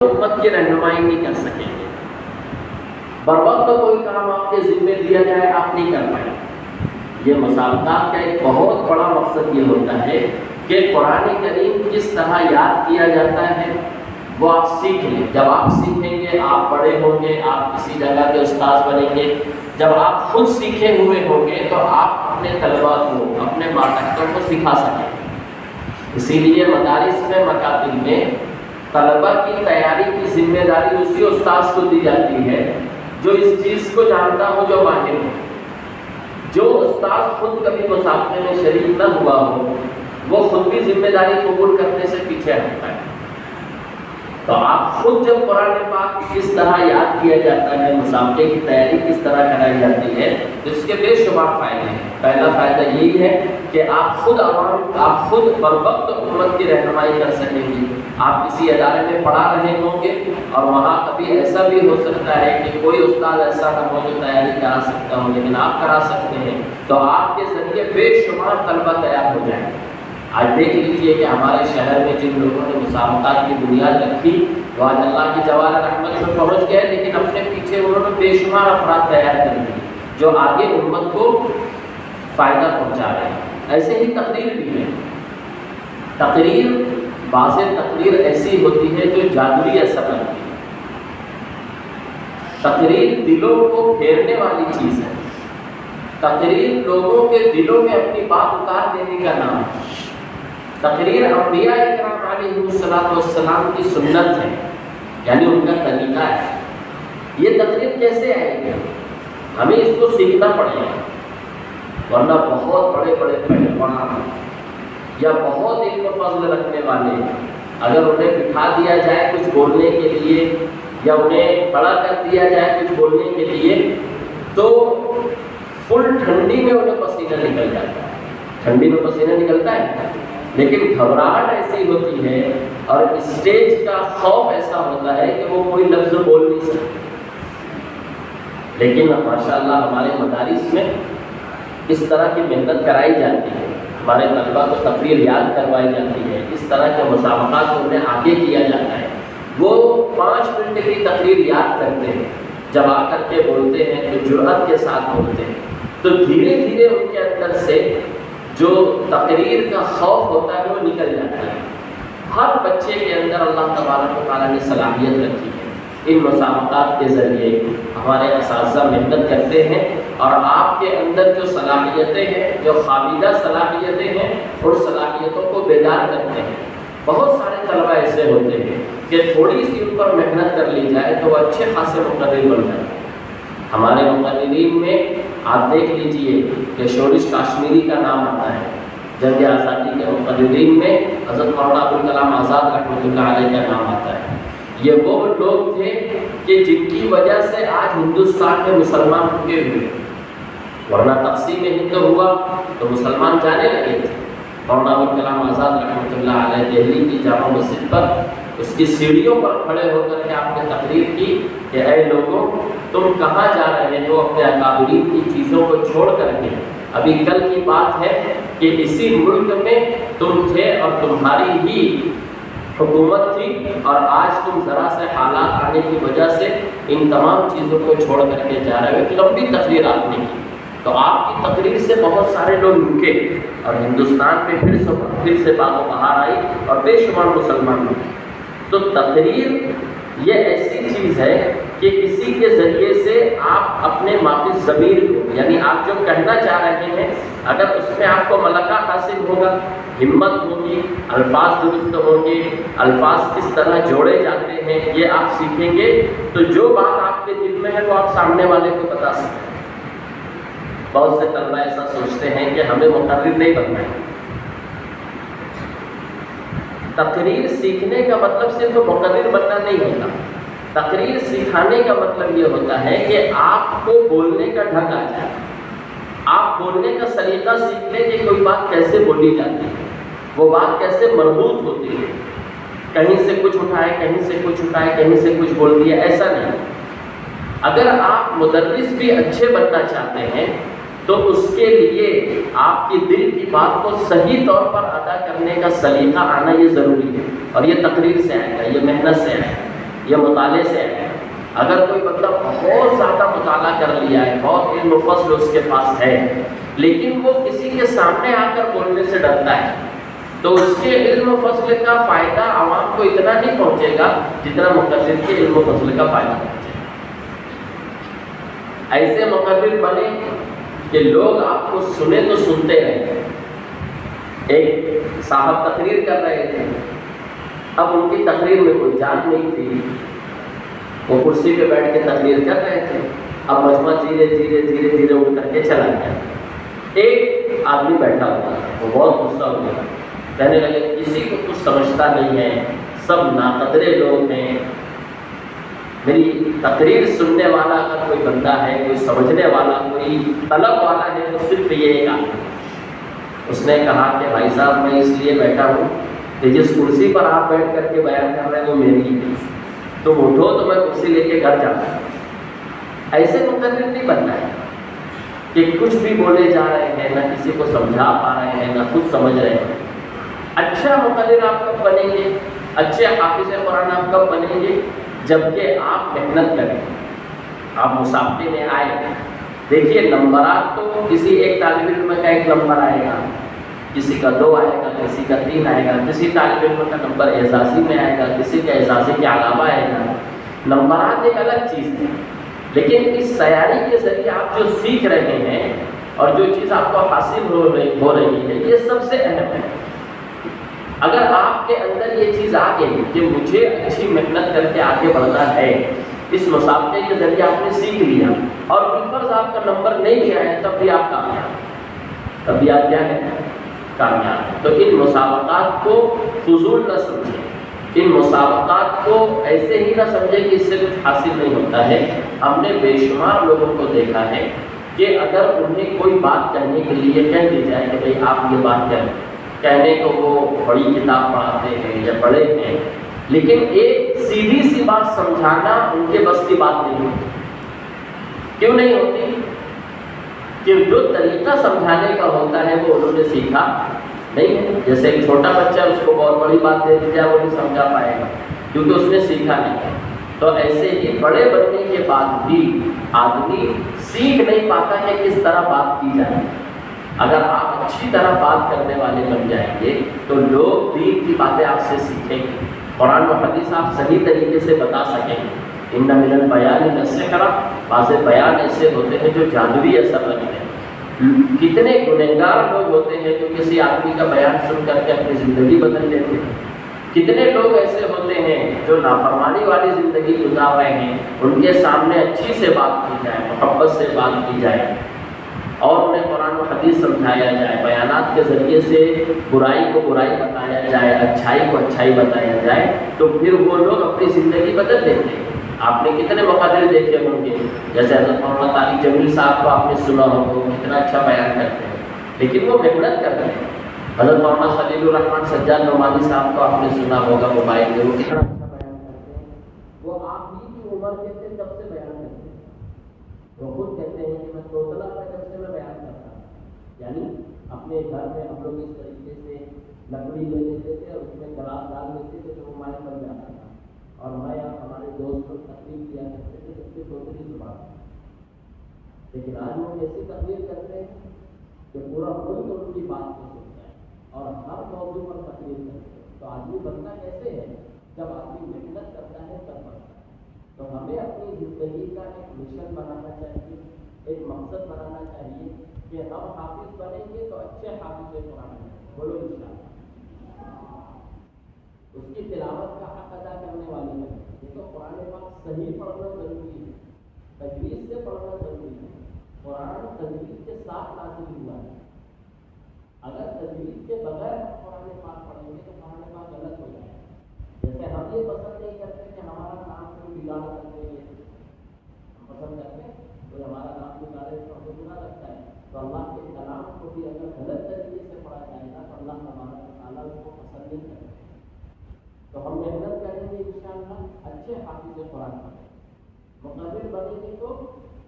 امت کی رہنمائی نہیں کر سکیں گے۔ بر وقت کوئی کام آپ کے ذمے دیا جائے آپ نہیں کر پائیں۔ یہ مسابقات کا ایک بہت بڑا مقصد یہ ہوتا ہے کہ قرآن کریم کس طرح یاد کیا جاتا ہے وہ آپ سیکھ لیں۔ جب آپ سیکھیں گے آپ بڑے ہوں گے، آپ کسی جگہ کے استاذ بنیں گے۔ جب آپ خود سیکھے ہوئے ہوں گے تو آپ اپنے طلباء کو، اپنے ماتحتوں کو سکھا سکیں۔ اسی لیے مدارس میں، مکاتب میں طلباء کی تیاری کی ذمہ داری اسی استاذ کو دی جاتی ہے جو اس چیز کو جانتا ہو، جو ماہر ہو۔ جو استاذ خود کبھی مسابقے میں شریک نہ ہوا ہو وہ خود بھی ذمہ داری قبول کرنے سے پیچھے ہٹتا ہے۔ تو آپ خود جب قرآن پاک کس طرح یاد کیا جاتا ہے، مسابقے کی تیاری کس طرح کرائی جاتی ہے، تو اس کے بے شمار فائدے ہیں۔ پہلا فائدہ یہی ہے کہ آپ خود بر وقت امت کی رہنمائی کر سکیں گے۔ آپ کسی ادارے میں پڑھا رہے ہوں گے اور وہاں کبھی ایسا بھی ہو سکتا ہے کہ کوئی استاد ایسا نہ ہو جو تیاری کرا سکتا ہو، لیکن آپ کرا سکتے ہیں، تو آپ کے ذریعے بے شمار طلبہ تیار ہو جائیں گے۔ آج دیکھ لیجئے کہ ہمارے شہر میں جن لوگوں نے مسابقات کی بنیاد رکھی وہ آج اللہ کی جوال رحمت میں پہنچ گئے، لیکن اپنے پیچھے انہوں نے بے شمار افراد تیار کر دیے جو آگے امت کو فائدہ پہنچا رہے ہیں۔ ایسے ہی تقریر بھی ہے۔ بعض تقریر ایسی ہوتی ہے جو جادوئی اثر رکھتی ہے۔ تقریر دلوں کو پھیرنے والی چیز ہے۔ تقریر لوگوں کے دلوں میں اپنی بات اتار دینے کا نام ہے۔ تقریر انبیاء اکرام علیہ السلام کی سنت ہے، یعنی ان کا طریقہ ہے۔ یہ تقریر کیسے آئے گی؟ ہمیں اس کو سیکھنا پڑے گا، ورنہ بہت بڑے بڑے پہلوان یا بہت علم و فضل رکھنے والے اگر انہیں بٹھا دیا جائے کچھ بولنے کے لیے یا انہیں کھڑا کر دیا جائے کچھ بولنے کے لیے تو فل ٹھنڈی میں انہیں پسینہ نکل جاتا ہے۔ ٹھنڈی میں پسینہ نکلتا ہے، لیکن گھبراہٹ ایسی ہوتی ہے اور اسٹیج کا خوف ایسا ہوتا ہے کہ وہ کوئی لفظ بول نہیں سکتے۔ لیکن ماشاءاللہ ہمارے مدارس میں اس طرح کی محنت کرائی جاتی ہے، ہمارے طلباء کو تقریر یاد کروائی جاتی ہے، اس طرح کے مسابقات کو انہیں آگے کیا جاتا ہے۔ وہ 5 منٹ کی تقریر یاد کرتے ہیں، جب آ کر کے بولتے ہیں تو جرأت کے ساتھ بولتے ہیں، تو دھیرے دھیرے ان کے اندر سے جو تقریر کا خوف ہوتا ہے وہ نکل جاتا ہے۔ ہر بچے کے اندر اللہ تبارک و تعالیٰ نے صلاحیت رکھی ہے۔ ان مسابقات کے ذریعے ہمارے اساتذہ محنت کرتے ہیں اور آپ کے اندر جو صلاحیتیں ہیں، جو خوابیدہ صلاحیتیں ہیں، ان صلاحیتوں کو بیدار کرتے ہیں۔ بہت سارے طلبہ ایسے ہوتے ہیں کہ تھوڑی سی ان پر محنت کر لی جائے تو وہ اچھے خاصے مقرر بن جاتے ہیں۔ ہمارے مقررین میں آپ دیکھ لیجئے کہ شورش کاشمیری کا نام آتا ہے۔ جنگ آزادی کے مقررین میں حضرت مولانا ابوالکلام آزاد رحمۃ اللہ علیہ کا نام آتا ہے۔ یہ وہ لوگ تھے کہ جن کی وجہ سے آج ہندوستان میں مسلمان رکے ہوئے، ورنہ تقسیم ہند ہوا تو مسلمان جانے لگے تھے۔ مولانا ابوالکلام آزاد رحمۃ اللہ علیہ دہلی کی جامع مسجد پر اس کی سیڑھیوں پر کھڑے ہو کر کے آپ نے تقریر کی کہ اے لوگوں، تم کہاں جا رہے ہو اپنے اکابرین کی چیزوں کو چھوڑ کر کے؟ ابھی کل کی بات ہے کہ اسی ملک میں تم تھے اور تمہاری ہی حکومت تھی، اور آج تم ذرا سے حالات آنے کی وجہ سے ان تمام چیزوں کو چھوڑ کر کے جا رہے ہو۔ ایک لمبی تقریر آپ نے کی، تو آپ کی تقریر سے بہت سارے لوگ رکے اور ہندوستان میں پھر سے باغ و بہار آئی اور بے شمار مسلمان رکے۔ تو تقریر یہ ایسی چیز ہے کہ کسی کے ذریعے سے آپ اپنے مافی ضمیر کو، یعنی آپ جو کہنا چاہ رہے ہیں، اگر اس میں آپ کو ملکہ حاصل ہوگا، ہمت ہوگی، الفاظ درست ہوں گے، الفاظ کس طرح جوڑے جاتے ہیں یہ آپ سیکھیں گے، تو جو بات آپ کے دل میں ہے وہ آپ سامنے والے کو بتا سکتے ہیں۔ بہت سے طلبہ ایسا سوچتے ہیں کہ ہمیں مقرر نہیں بننا ہے۔ تقریر سیکھنے کا مطلب صرف مقرر بننا نہیں ہوتا۔ تقریر سکھانے کا مطلب یہ ہوتا ہے کہ آپ کو بولنے کا ڈھنگ آ جائے، آپ بولنے کا سلیقہ سیکھ لیں کہ کوئی بات کیسے بولی جاتی ہے، وہ بات کیسے مربوط ہوتی ہے، کہیں سے کچھ اٹھائے، کہیں سے کچھ اٹھائے، کہیں سے کچھ بول دیا، ایسا نہیں۔ اگر آپ مدرس بھی اچھے بننا چاہتے ہیں تو اس کے لیے آپ کی دل کی بات کو صحیح طور پر ادا کرنے کا سلیقہ آنا یہ ضروری ہے، اور یہ تقریر سے آئے گا، یہ محنت سے آئے گا۔ یہ مطالعے سے ہے۔ اگر کوئی بندہ بہت زیادہ مطالعہ کر لیا ہے، بہت علم و فضل اس کے پاس ہے، لیکن وہ کسی کے سامنے آ کر بولنے سے ڈرتا ہے، تو اس کے علم و فضل کا فائدہ عوام کو اتنا نہیں پہنچے گا جتنا مقرر کے علم و فضل کا فائدہ پہنچے گا۔ ایسے مقرر بنے کہ لوگ آپ کو سنیں تو سنتے رہیں۔ ایک صاحب تقریر کر رہے تھے، اب ان کی تقریر میں کوئی جان نہیں تھی، وہ کرسی پہ بیٹھ کے تقریر کر رہے تھے، اب مجمع دھیرے دھیرے دھیرے دھیرے اٹھ کر کے چلا گیا۔ ایک آدمی بیٹھا ہوا تھا، وہ بہت غصہ ہو گیا، کہنے لگے کسی کو کچھ سمجھتا نہیں ہے، سب ناقدرے لوگ ہیں، میری تقریر سننے والا اگر کوئی بندہ ہے، کوئی سمجھنے والا، کوئی طلب والا ہے تو صرف یہ ایک آدمی۔ اس نے کہا کہ بھائی صاحب میں اس لیے بیٹھا ہوں کہ جس کرسی پر آپ بیٹھ کر کے بیان کر رہے ہیں وہ میری ہے، تم اٹھو تو میں کرسی لے کے گھر جاتا ہوں۔ ایسے مقرر نہیں بننا ہے کہ کچھ بھی بولے جا رہے ہیں، نہ کسی کو سمجھا پا رہے ہیں، نہ خود سمجھ رہے ہیں۔ اچھا مقرر آپ کب بنیں گے، اچھے حافظ قرآن آپ کب بنیں گے، جبکہ آپ محنت کریں، آپ مسابقے میں آئے۔ دیکھیے نمبرات تو کسی ایک طالب علم کا 1 نمبر آئے گا، کسی کا 2 آئے گا، کسی کا 3 آئے گا، کسی طالب علم کا نمبر اعزازی میں آئے گا، کسی کا اعزازی کے علاوہ آئے گا۔ نمبرات ایک الگ چیز ہے، لیکن اس سیاری کے ذریعے آپ جو سیکھ رہے ہیں اور جو چیز آپ کو حاصل ہو رہی ہے، یہ سب سے اہم ہے۔ اگر آپ کے اندر یہ چیز آ گئی کہ مجھے اچھی محنت کر کے آگے بڑھنا ہے، اس مسابقے کے ذریعے آپ نے سیکھ لیا اور بالفرض آپ کا نمبر نہیں بھی آیا تب بھی آپ کامیاب، تب بھی آپ کیا ہیں، کامیاب۔ تو ان مسابقات کو فضول نہ سمجھیں، ان مسابقات کو ایسے ہی نہ سمجھیں کہ اس سے کچھ حاصل نہیں ہوتا ہے۔ ہم نے بے شمار لوگوں کو دیکھا ہے کہ اگر انہیں کوئی بات کہنے کے لیے کہہ دی جائے کہ بھئی آپ یہ بات کہنے کو وہ بڑی کتاب پڑھاتے ہیں یا پڑھے ہیں، لیکن ایک سیدھی سی بات سمجھانا ان کے بس کی بات نہیں ہوتی۔ کیوں نہیں ہوتی؟ کہ جو طریقہ سمجھانے کا ہوتا ہے وہ انہوں نے سیکھا نہیں ہے۔ جیسے ایک چھوٹا بچہ، اس کو بہت بڑی بات دے دی جائے وہ نہیں سمجھا پائے گا کیونکہ اس نے سیکھا نہیں۔ تو ایسے ہی بڑے بننے کے بعد بھی آدمی سیکھ نہیں پاتا کہ کس طرح بات کی جائے۔ اگر آپ اچھی طرح بات کرنے والے بن جائیں گے تو لوگ دین کی باتیں آپ سے سیکھیں گے، قرآن و حدیث آپ صحیح طریقے سے بتا سکیں گے۔ ان من البیان للسحر، بعض بیان ایسے ہوتے ہیں جو جادوئی اثر رکھتے ہیں۔ کتنے گنہگار لوگ ہوتے ہیں جو کسی آدمی کا بیان سن کر کے اپنی زندگی بدل لیتے ہیں۔ کتنے لوگ ایسے ہوتے ہیں جو نافرمانی والی زندگی گزار رہے ہیں، ان کے سامنے اچھی سے بات کی جائے، محبت سے بات کی جائے اور انہیں قرآن و حدیث سمجھایا جائے، بیانات کے ذریعے سے برائی کو برائی بتایا جائے، اچھائی کو اچھائی بتایا جائے، تو پھر وہ لوگ اپنی زندگی بدل لیتے ہیں۔ آپ نے کتنے مقدر دیکھے ہوں گے، جیسے حضرت محمد طارق جمیل صاحب کو آپ نے سنا ہوگا، وہ کتنا اچھا بیان کرتے ہیں، لیکن وہ محنت کرتے ہیں۔ حضرت محمد خلیل الرحمن سجاد نعمانی صاحب کو آپ نے سنا ہوگا موبائل میں، وہ کتنا اچھا بیان کرتے ہیں۔ وہ آپ ہی کی عمر کے تھے تب سے بیان کرتے ہیں، وہ خود کہتے ہیں کہ میں توتلا تھا جب سے میں بیان کرتا ہوں، یعنی اپنے گھر میں ہم لوگ اس طریقے سے لکڑی لے لیتے تھے اور اس میں گلاس ڈال دیتے تھے تو وہ مائک بن جاتا تھا، اور میں ہمارے دوست لوگ تقریر کیا کرتے تھے جب سے توتلی زبان۔ لیکن آج لوگ ایسی تقریر کرتے ہیں کہ پورا ملک ان کی بات کو سنتا ہے اور ہر موضوع پر تقریر کرتے ہیں۔ تو آدمی بنتا کیسے ہے؟ جب آدمی محنت کرتا ہے تب بنتا ہے۔ تو ہمیں اپنی زندگی کا ایک مشن بنانا چاہیے، ایک مقصد بنانا چاہیے کہ ہم حافظ بنیں گے تو اچھے حافظ قرآن ہیں، بولو انشاءاللہ، اس کی تلاوت کا حق ادا کرنے والے ہیں۔ یہ تو قرآن پاک صحیح پڑھنا ضروری ہے، تجوید سے پڑھنا ضروری ہے۔ قرآن تجوید کے ساتھ نازل ہوا ہے، اگر تجوید کے بغیر ہم قرآن پاک پڑھیں گے تو قرآن پاک غلط ہو جائے گا۔ جیسے ہم یہ پسند نہیں کرتے کہ ہمارا نام کوئی بگاڑ کر دے، ہم پسند کرتے ہیں کوئی ہمارا نام بگاڑے تو ہمیں برا لگتا ہے، تو اللہ کے کلام کو بھی اگر غلط طریقے سے پڑھا جائے گا تو اللہ تبارک و تعالیٰ اس کو پسند نہیں کرتے۔ تو ہم محنت کریں گے انشاءاللہ، اچھے حافظ قرآن پڑھیں، مقرر بنیں گے تو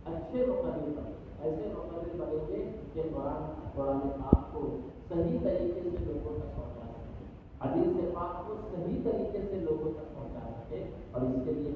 اچھے مقرر بنیں، ایسے مقرر بنیں گے کہ قرآن پاک کو صحیح طریقے سے لوگوں تک پہنچا سکے، حدیث پاک کو صحیح طریقے سے لوگوں تک پہنچا سکے، اور اس کے لیے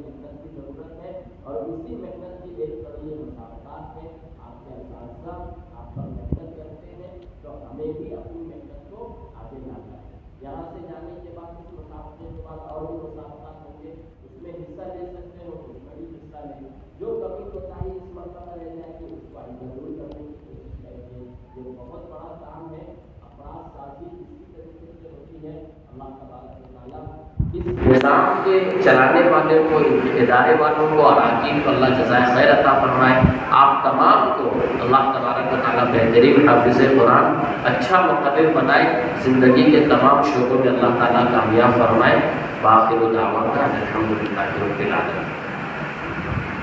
اسی محنت کی ایک طرح یہ مسابقات ہے، آپ کے اساتذہ آپ پر محنت کرتے ہیں تو ہمیں بھی اپنی محنت کو آگے لانا ہے۔ یہاں سے جانے کے بعد اس مسابقے کے بعد اور بھی مسابقات ہوں گے، اس میں حصہ لے سکتے ہو تو اس میں بھی حصہ لیں، جو کمی کوتاہی اس مرتبہ رہ جائے گی اس کو آئندہ ضرور کرنے کی کوشش کریں گے۔ یہ بہت بڑا کام ہے، افراد سازی اسی طریقے سے ہوتی ہے۔ اللہ تبارک و تعالیٰ اس نظام کے چلانے والے کو، ادارے والوں کو، اراکین کو اللہ جزائے خیر عطا فرمائے۔ آپ تمام کو اللہ تبارک و تعالیٰ بہترین حافظ قرآن، اچھا مقرر بنائے، زندگی کے تمام شعبوں میں اللہ تعالیٰ کامیاب فرمائے۔ باخر دعوانا الحمدللہ رب العالمین۔